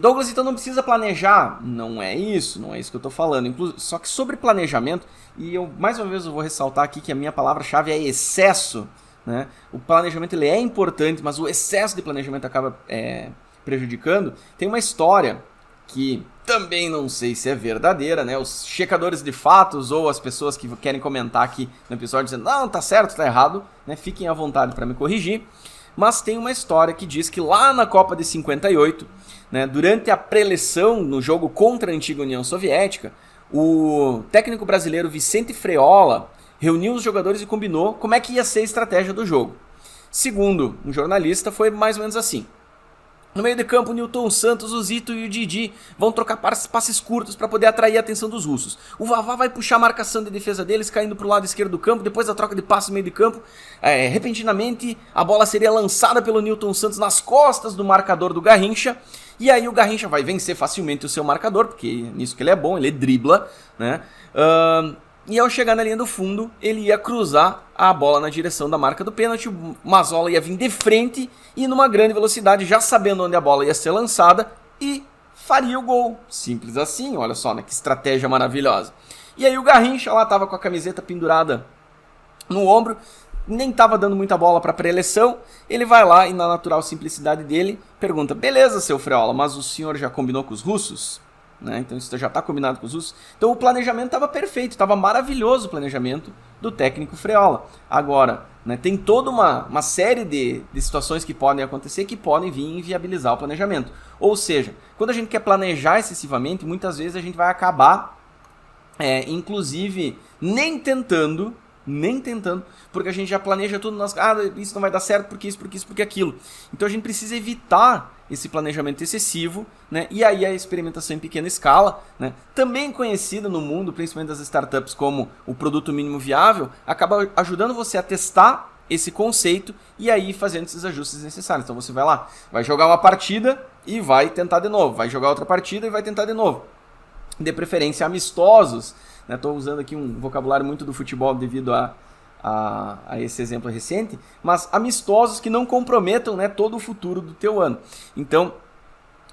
Douglas, então não precisa planejar? Não é isso que eu tô falando. Só que sobre planejamento, e mais uma vez eu vou ressaltar aqui que a minha palavra-chave é excesso, né? O planejamento ele é importante, mas o excesso de planejamento acaba prejudicando. Tem uma história que também não sei se é verdadeira, né? Os checadores de fatos ou as pessoas que querem comentar aqui no episódio dizendo não, tá certo, tá errado, né? Fiquem à vontade para me corrigir. Mas tem uma história que diz que lá na Copa de 58, né, durante a preleção no jogo contra a antiga União Soviética, o técnico brasileiro Vicente Freola reuniu os jogadores e combinou como é que ia ser a estratégia do jogo. Segundo um jornalista, foi mais ou menos assim. No meio de campo, o Newton Santos, o Zito e o Didi vão trocar passes curtos para poder atrair a atenção dos russos. O Vavá vai puxar a marcação de defesa deles, caindo para o lado esquerdo do campo. Depois da troca de passes no meio de campo, repentinamente a bola seria lançada pelo Newton Santos nas costas do marcador do Garrincha. E aí o Garrincha vai vencer facilmente o seu marcador, porque nisso que ele é bom, ele dribla, né? E ao chegar na linha do fundo, ele ia cruzar a bola na direção da marca do pênalti, o Mazzola ia vir de frente e numa grande velocidade, já sabendo onde a bola ia ser lançada, e faria o gol. Simples assim, olha só, né? Que estratégia maravilhosa. E aí o Garrincha lá estava com a camiseta pendurada no ombro, nem estava dando muita bola para a pré-eleição, ele vai lá e na natural simplicidade dele, pergunta, beleza, seu Freola, mas o senhor já combinou com os russos? Né? Então isso já está combinado com os russos. Então o planejamento estava perfeito, estava maravilhoso o planejamento do técnico Freola. Agora, né, tem toda uma série de situações que podem acontecer que podem vir inviabilizar o planejamento. Ou seja, quando a gente quer planejar excessivamente, muitas vezes a gente vai acabar, inclusive, nem tentando, porque a gente já planeja tudo, isso não vai dar certo porque isso, porque aquilo. Então a gente precisa evitar esse planejamento excessivo, né? E aí a experimentação em pequena escala, né? Também conhecida no mundo, principalmente das startups, como o produto mínimo viável, acaba ajudando você a testar esse conceito e aí fazendo esses ajustes necessários. Então você vai lá, vai jogar uma partida e vai tentar de novo, vai jogar outra partida e vai tentar de novo. De preferência amistosos, né? Estou usando aqui um vocabulário muito do futebol devido a esse exemplo recente, mas amistosos que não comprometam, né, todo o futuro do teu ano. Então,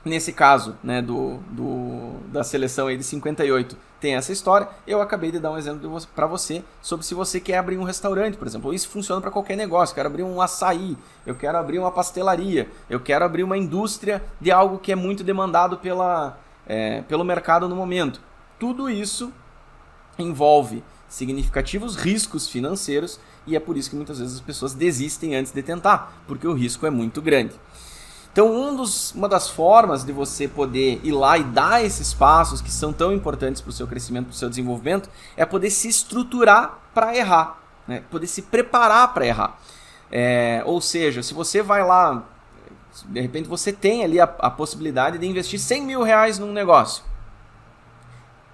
nesse caso, né, da seleção aí de 58, tem essa história. Eu acabei de dar um exemplo para você sobre se você quer abrir um restaurante, por exemplo. Isso funciona para qualquer negócio. Eu quero abrir um açaí, eu quero abrir uma pastelaria, eu quero abrir uma indústria de algo que é muito demandado pelo mercado no momento. Tudo isso envolve significativos riscos financeiros e é por isso que muitas vezes as pessoas desistem antes de tentar, porque o risco é muito grande. Então uma das formas de você poder ir lá e dar esses passos que são tão importantes para o seu crescimento, para o seu desenvolvimento, é poder se estruturar para errar, né? Poder se preparar para errar. Ou seja, se você vai lá, de repente você tem ali a possibilidade de investir 100 mil reais num negócio.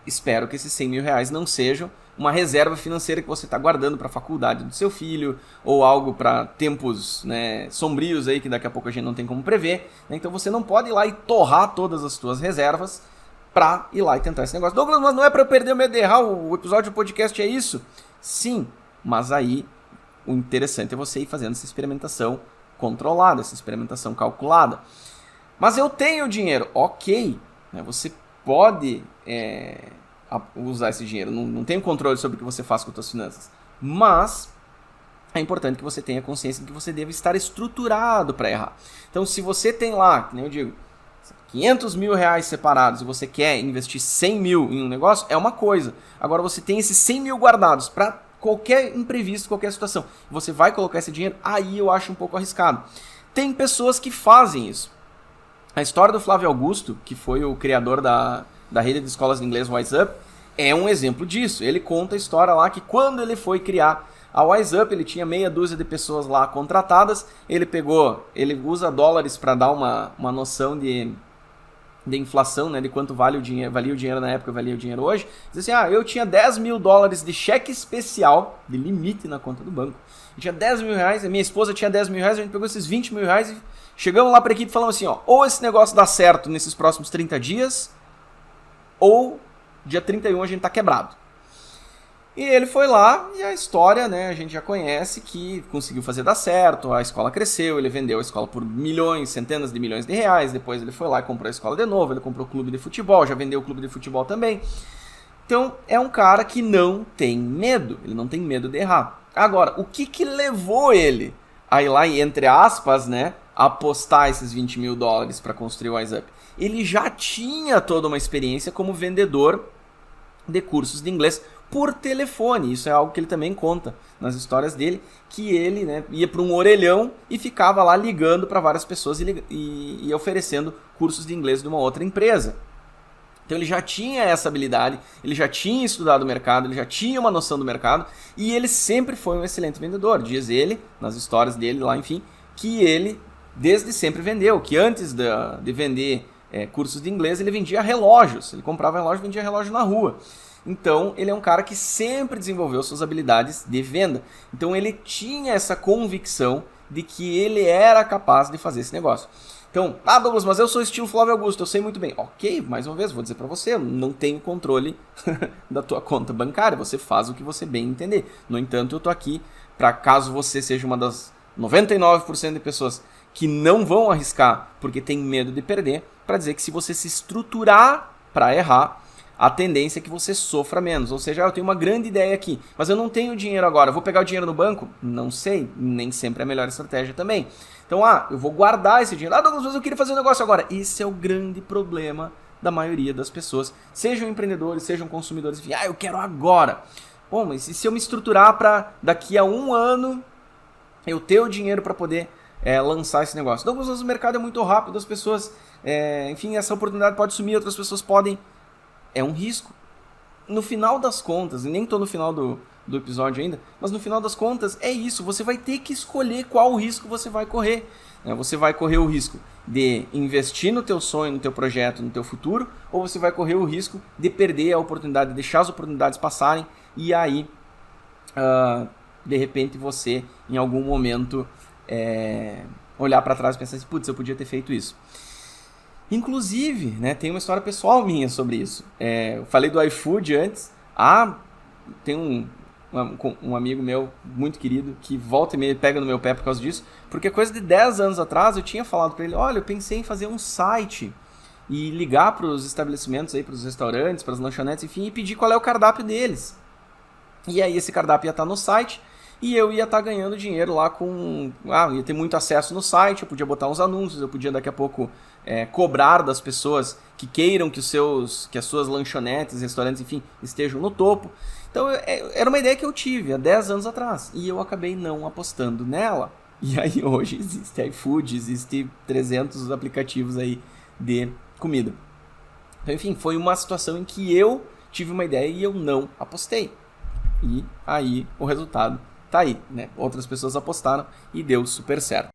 Espero que esses 100 mil reais não sejam uma reserva financeira que você está guardando para a faculdade do seu filho ou algo para tempos, né, sombrios aí que daqui a pouco a gente não tem como prever. Né? Então você não pode ir lá e torrar todas as suas reservas para ir lá e tentar esse negócio. Douglas, mas não é para eu perder o medo de errar, o episódio do podcast é isso? Sim, mas aí o interessante é você ir fazendo essa experimentação controlada, essa experimentação calculada. Mas eu tenho dinheiro, ok, né? Você pode usar esse dinheiro, não tem controle sobre o que você faz com as suas finanças, mas é importante que você tenha consciência de que você deve estar estruturado para errar. Então se você tem lá, que nem eu digo, 500 mil reais separados e você quer investir 100 mil em um negócio, é uma coisa. Agora você tem esses 100 mil guardados para qualquer imprevisto, qualquer situação, você vai colocar esse dinheiro, aí eu acho um pouco arriscado. Tem pessoas que fazem isso. A história do Flávio Augusto, que foi o criador da rede de escolas de inglês Wise Up, é um exemplo disso. Ele conta a história lá que quando ele foi criar a Wise Up, ele tinha meia dúzia de pessoas lá contratadas, ele usa dólares para dar uma noção de inflação, né, de quanto valia o dinheiro na época, valia o dinheiro hoje. Diz assim, eu tinha 10 mil dólares de cheque especial, de limite na conta do banco. Eu tinha 10 mil reais, a minha esposa tinha 10 mil reais, a gente pegou esses 20 mil reais e chegamos lá para a equipe e falamos assim, ou esse negócio dá certo nesses próximos 30 dias, ou dia 31 a gente tá quebrado. E ele foi lá e a história, né, a gente já conhece que conseguiu fazer dar certo, a escola cresceu, ele vendeu a escola por milhões, centenas de milhões de reais, depois ele foi lá e comprou a escola de novo, ele comprou o clube de futebol, já vendeu o clube de futebol também. Então é um cara que não tem medo, ele não tem medo de errar. Agora, o que levou ele a ir lá e, entre aspas, né, apostar esses 20 mil dólares para construir o WiseUp? Ele já tinha toda uma experiência como vendedor de cursos de inglês por telefone. Isso é algo que ele também conta nas histórias dele, que ele, né, ia para um orelhão e ficava lá ligando para várias pessoas e oferecendo cursos de inglês de uma outra empresa. Então ele já tinha essa habilidade, ele já tinha estudado o mercado, ele já tinha uma noção do mercado e ele sempre foi um excelente vendedor. Diz ele, nas histórias dele lá, enfim, que ele desde sempre vendeu, que antes de vender cursos de inglês ele vendia relógios, ele comprava relógio e vendia relógio na rua. Então, ele é um cara que sempre desenvolveu suas habilidades de venda. Então, ele tinha essa convicção de que ele era capaz de fazer esse negócio. Então, Douglas, mas eu sou estilo Flávio Augusto, eu sei muito bem. Ok, mais uma vez, vou dizer para você, eu não tenho controle da tua conta bancária, você faz o que você bem entender. No entanto, eu tô aqui para caso você seja uma das 99% de pessoas que não vão arriscar porque tem medo de perder, para dizer que se você se estruturar para errar, a tendência é que você sofra menos. Ou seja, eu tenho uma grande ideia aqui, mas eu não tenho dinheiro agora. Vou pegar o dinheiro no banco? Não sei. Nem sempre é a melhor estratégia também. Então, eu vou guardar esse dinheiro. Douglas, mas eu queria fazer um negócio agora. Esse é o grande problema da maioria das pessoas. Sejam empreendedores, sejam consumidores. Enfim, eu quero agora. Bom, mas e se eu me estruturar para daqui a 1 ano eu ter o dinheiro para poder lançar esse negócio? Douglas, o mercado é muito rápido, as pessoas... enfim, essa oportunidade pode sumir, outras pessoas podem... É um risco. No final das contas, e nem estou no final do episódio ainda, mas no final das contas é isso, você vai ter que escolher qual risco você vai correr. Você vai correr o risco de investir no teu sonho, no teu projeto, no teu futuro, ou você vai correr o risco de perder a oportunidade, de deixar as oportunidades passarem e aí, de repente, você, em algum momento, olhar para trás e pensar assim, putz, eu podia ter feito isso. Inclusive, né, tem uma história pessoal minha sobre isso. Eu falei do iFood antes. Tem um amigo meu, muito querido, que volta e meia pega no meu pé por causa disso. Porque coisa de 10 anos atrás eu tinha falado para ele, olha, eu pensei em fazer um site e ligar para os estabelecimentos, para os restaurantes, para as lanchonetes, enfim, e pedir qual é o cardápio deles. E aí esse cardápio ia estar no site e eu ia estar ganhando dinheiro lá com... ia ter muito acesso no site, eu podia botar uns anúncios, eu podia daqui a pouco cobrar das pessoas que queiram que as suas lanchonetes, restaurantes, enfim, estejam no topo. Então era uma ideia que eu tive há 10 anos atrás e eu acabei não apostando nela. E aí hoje existe iFood, existe 300 aplicativos aí de comida. Então, enfim, foi uma situação em que eu tive uma ideia e eu não apostei. E aí o resultado tá aí, né? Outras pessoas apostaram e deu super certo.